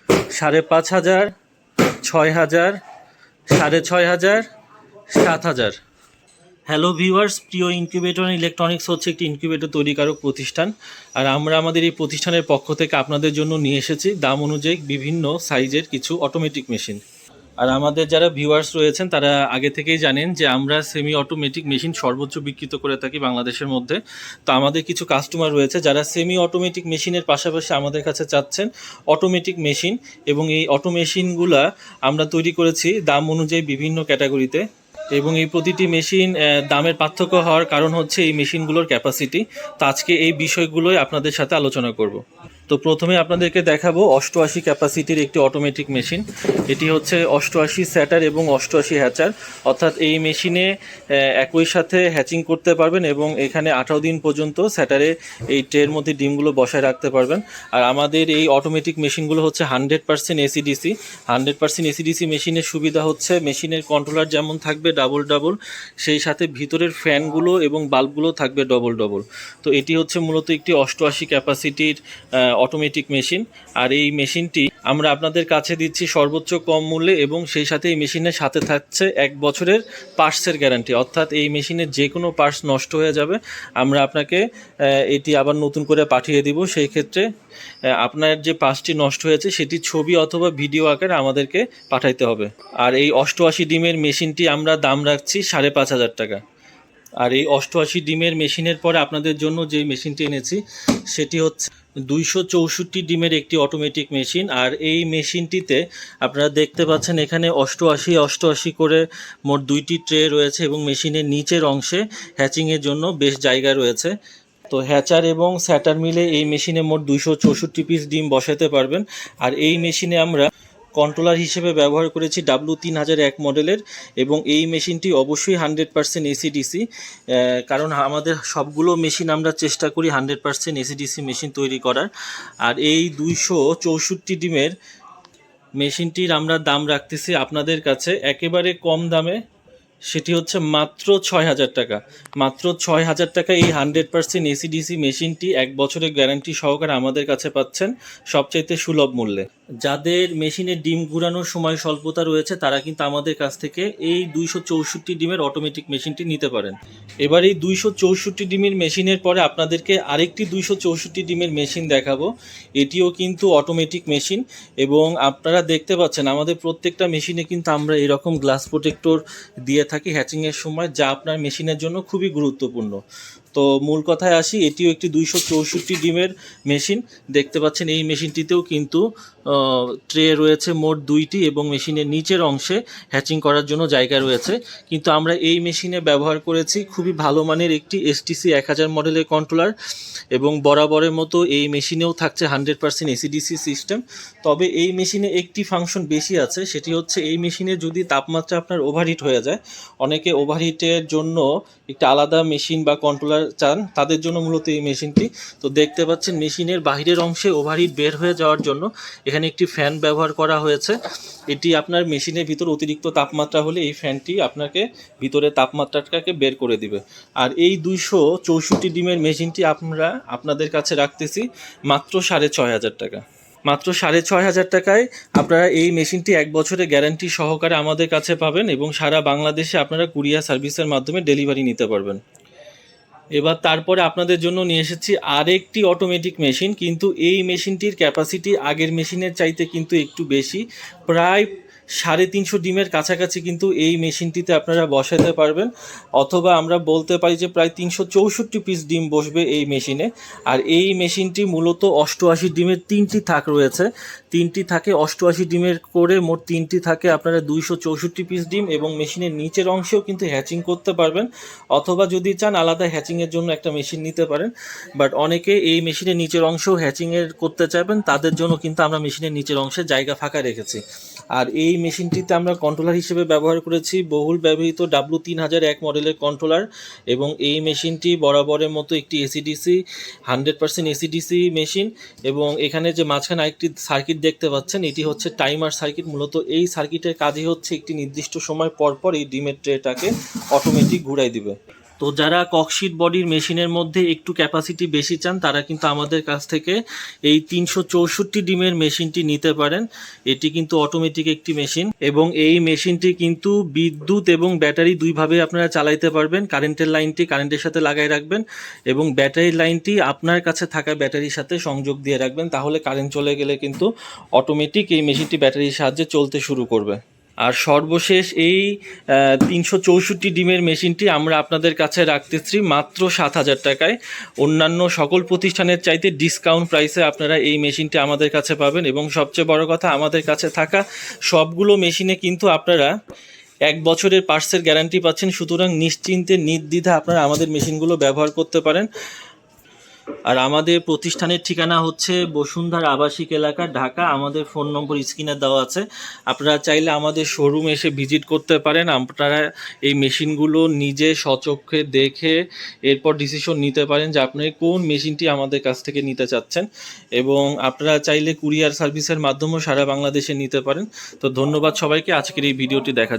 5,500, 6,000, 6,500, 7,000। Hello viewers, প্রিয় incubator electronics হচ্ছে একটি ইনকিউবেটর তৈরিকারক প্রতিষ্ঠান। আর আমরা আমাদের এই প্রতিষ্ঠানের পক্ষ থেকে আপনাদের জন্য নিয়ে এসেছি দাম অনুযায়ী বিভিন্ন সাইজের কিছু অটোমেটিক মেশিন। আর আমাদের যারা ভিউয়ার্স রয়েছেন তারা আগে থেকেই জানেন যে আমরা সেমি অটোমেটিক মেশিন সর্বোচ্চ বিক্রিত করে থাকি বাংলাদেশের মধ্যে। তো আমাদের কিছু কাস্টমার রয়েছে যারা সেমি অটোমেটিক মেশিনের পাশাপাশি আমাদের কাছে চাচ্ছেন অটোমেটিক মেশিন, এবং এই অটো মেশিনগুলা আমরা তৈরি করেছি দাম অনুযায়ী বিভিন্ন ক্যাটাগরিতে। এবং এই প্রতিটি মেশিন দামের পার্থক্য হওয়ার কারণ হচ্ছে এই মেশিনগুলোর ক্যাপাসিটি। তো আজকে এই বিষয়গুলোই আপনাদের সাথে আলোচনা করব। তো প্রথমে আপনাদেরকে দেখাবো 88 ক্যাপাসিটির একটি অটোমেটিক মেশিন। এটি হচ্ছে 88 স্যাটার এবং 88 হ্যাচার, অর্থাৎ এই মেশিনে একই সাথে হ্যাচিং করতে পারবেন এবং এখানে 18 দিন পর্যন্ত স্যাটারে এই ট্রের মধ্যে ডিমগুলো বসায় রাখতে পারবেন। আর আমাদের এই অটোমেটিক মেশিনগুলো হচ্ছে 100% এসিডিসি। 100% এসিডিসি মেশিনের সুবিধা হচ্ছে মেশিনের কন্ট্রোলার যেমন থাকবে ডাবল, সেই সাথে ভিতরের ফ্যানগুলো এবং বাল্বগুলো থাকবে ডবল। তো এটি হচ্ছে মূলত একটি 88 ক্যাপাসিটির অটোমেটিক মেশিন। আর এই মেশিনটি আমরা আপনাদের কাছে দিচ্ছি সর্বোচ্চ কম মূল্যে, এবং সেই সাথে এই মেশিনের সাথে থাকছে 1 বছরের পার্টসের গ্যারান্টি। অর্থাৎ এই মেশিনের যে কোনো পার্টস নষ্ট হয়ে যাবে আমরা আপনাকে এটি আবার নতুন করে পাঠিয়ে দিব। সেই ক্ষেত্রে আপনার যে পার্টসটি নষ্ট হয়েছে সেটি ছবি অথবা ভিডিও আকারে আমাদেরকে পাঠাইতে হবে। আর এই 88 ডিমের মেশিনটি আমরা দাম রাখছি 5,500 টাকা। আর এই 88 ডিমের মেশিনের পরে আপনাদের জন্য যে মেশিনটি এনেছি সেটি হচ্ছে 264 ডিমের একটি অটোমেটিক মেশিন। আর এই মেশিনটিতে আপনারা দেখতে পাচ্ছেন এখানে 88 করে মোট 2টি ট্রে রয়েছে, এবং মেশিনের নিচের অংশে হ্যাচিংয়ের জন্য বেশ জায়গা রয়েছে। তো হ্যাচার এবং স্যাটার মিলে এই মেশিনে মোট 264 পিস ডিম বসাতে পারবেন। আর এই মেশিনে আমরা কন্ট্রোলার হিসেবে ব্যবহার করেছি W3001 মডেলের, এবং এই মেশিনটি অবশ্যই 100% এসিডিসি, কারণ আমাদের সবগুলো মেশিন আমরা চেষ্টা করি 100% এসিডিসি মেশিন তৈরি করার। আর এই 264 ডিমের মেশিনটির আমরা দাম রাখতেছি আপনাদের কাছে একেবারে কম দামে, সেটি হচ্ছে মাত্র 6,000 টাকা। মাত্র 6,000 টাকা এই 100% এসিডিসি মেশিনটি 1 বছরের গ্যারান্টি সহকারে আমাদের কাছে পাচ্ছেন সবচাইতে সুলভ মূল্যে। যাদের মেশিনে ডিম ঘুরানোর সময় স্বল্পতা রয়েছে তারা কিন্তু আমাদের কাছ থেকে এই 264 ডিমের অটোমেটিক মেশিনটি নিতে পারেন। এবার এই 264 ডিমের মেশিনের পরে আপনাদেরকে আরেকটি 264 ডিমের মেশিন দেখাবো। এটিও কিন্তু অটোমেটিক মেশিন, এবং আপনারা দেখতে পাচ্ছেন আমাদের প্রত্যেকটা মেশিনে কিন্তু আমরা এরকম গ্লাস প্রোটেক্টর দিয়ে থাকি হ্যাচিংয়ের সময়, যা আপনার মেশিনের জন্য খুবই গুরুত্বপূর্ণ। তো মূল কথায় আসি, এটিও একটি 264 ডিমের মেশিন। দেখতে পাচ্ছেন এই মেশিনটিতেও কিন্তু ট্রে রয়েছে মোট 2টি, এবং মেশিনের নিচের অংশে হ্যাচিং করার জন্য জায়গা রয়েছে। কিন্তু আমরা এই মেশিনে ব্যবহার করেছি খুবই ভালো মানের একটি STC 1000 মডেলের কন্ট্রোলার, এবং বরাবরের মতো এই মেশিনেও থাকছে 100% এসিডিসি সিস্টেম। তবে এই মেশিনে একটি ফাংশন বেশি আছে, সেটি হচ্ছে এই মেশিনে যদি তাপমাত্রা আপনার ওভারহিট হয়ে যায়, অনেকে ওভারহিটের জন্য একটা আলাদা মেশিন বা কন্ট্রোলার চান, তাদের জন্য মূলত এই মেশিনটি। তো দেখতে পাচ্ছেন মেশিনের বাহিরের অংশে ওভারহিট বের হয়ে যাওয়ার জন্য এখানে একটি ফ্যান ব্যবহার করা হয়েছে। এটি আপনার মেশিনের ভিতর অতিরিক্ত তাপমাত্রা হলে এই ফ্যানটি আপনাকে ভিতরে তাপমাত্রাটাকে বের করে দিবে। আর এই 264 ডিমের মেশিনটি আমরা আপনাদের কাছে রাখতেছি মাত্র 6,500 টাকা। মাত্র 6,500 টাকায় আপনারা এই মেশিনটি 1 বছরের গ্যারান্টি সহকারে আমাদের কাছে পাবেন, এবং সারা বাংলাদেশে আপনারা কুরিয়ার সার্ভিসের মাধ্যমে ডেলিভারি নিতে পারবেন। এবার তারপরে আপনাদের জন্য নিয়ে এসেছি আরেকটি অটোমেটিক মেশিন, কিন্তু এই মেশিনটির ক্যাপাসিটি আগের মেশিনের চাইতে কিন্তু একটু বেশি, প্রায় 350 ডিমের কাছাকাছি কিন্তু এই মেশিনটিতে আপনারা বসাতে পারবেন, অথবা আমরা বলতে পারি যে প্রায় 364 পিস ডিম বসবে এই মেশিনে। আর এই মেশিনটি মূলত 88 ডিমের 3টি থাক রয়েছে, 3টি থাকে 88 ডিমের করে, মোট 3টি থাকে আপনারা 264 পিস ডিম, এবং মেশিনের নিচের অংশেও কিন্তু হ্যাচিং করতে পারবেন, অথবা যদি চান আলাদা হ্যাচিংয়ের জন্য একটা মেশিন নিতে পারেন। বাট অনেকে এই মেশিনের নিচের অংশেও হ্যাচিংয়ের করতে চাইবেন, তাদের জন্য কিন্তু আমরা মেশিনের নিচের অংশে জায়গা ফাঁকা রেখেছি। আর এই মেশিনটিতে আমরা কন্ট্রোলার হিসেবে ব্যবহার করেছি বহুল ব্যবহৃত W3001 মডেলের কন্ট্রোলার, এবং এই মেশিনটি বরাবরের মতো একটি এসিডিসি 100% এসিডিসি মেশিন। এবং এখানে যে মাঝখানে আরেকটি সার্কিট দেখতে পাচ্ছেন, এটি হচ্ছে টাইমার সার্কিট। মূলত এই সার্কিটের কাজই হচ্ছে একটি নির্দিষ্ট সময় পর পর এই ডিমের ট্রেটাকে অটোমেটিক ঘুরাই দিবে। তো যারা ককশিট বডির মেশিনের মধ্যে একটু ক্যাপাসিটি বেশি চান তারা কিন্তু আমাদের কাছ থেকে এই 364 ডিমের মেশিনটি নিতে পারেন। এটি কিন্তু অটোমেটিক একটি মেশিন এবং এই মেশিনটি কিন্তু বিদ্যুৎ এবং ব্যাটারি দুইভাবে আপনারা চালাইতে পারবেন। কারেন্টের লাইনটি কারেন্টের সাথে লাগাই রাখবেন এবং ব্যাটারির লাইনটি আপনার কাছে থাকা ব্যাটারির সাথে সংযোগ দিয়ে রাখবেন, তাহলে কারেন্ট চলে গেলে কিন্তু অটোমেটিক এই মেশিনটি ব্যাটারির সাহায্যে চলতে শুরু করবে। আর সর্বশেষ এই 364 ডিমের মেশিনটি আমরা আপনাদের কাছে রাখতেছি মাত্র 7,000 টাকায়। অন্যান্য সকল প্রতিষ্ঠানের চাইতে ডিসকাউন্ট প্রাইসে আপনারা এই মেশিনটি আমাদের কাছে পাবেন এবং সবচেয়ে বড় কথা, আমাদের কাছে থাকা সবগুলো মেশিনে কিন্তু আপনারা 1 বছরের পার্টসের গ্যারান্টি পাচ্ছেন। সুতরাং নিশ্চিন্তে নির্দ্বিধা আপনারা আমাদের মেশিনগুলো ব্যবহার করতে পারেন। আর আমাদের প্রতিষ্ঠানের ঠিকানা হচ্ছে বসুন্ধরা আবাসিক এলাকা, ঢাকা। আমাদের ফোন নম্বর স্ক্রিনে দেওয়া আছে, আপনারা চাইলে আমাদের শোরুম এসে ভিজিট করতে পারেন। আপনারা এই মেশিনগুলো নিজে স্বচক্ষে দেখে এরপর ডিসিশন নিতে পারেন যে আপনি কোন মেশিনটি আমাদের কাছ থেকে নিতে চাচ্ছেন, এবং আপনারা চাইলে কুরিয়ার সার্ভিসের মাধ্যমেও সারা বাংলাদেশে নিতে পারেন। তো ধন্যবাদ সবাইকে আজকের এই ভিডিওটি দেখার জন্য।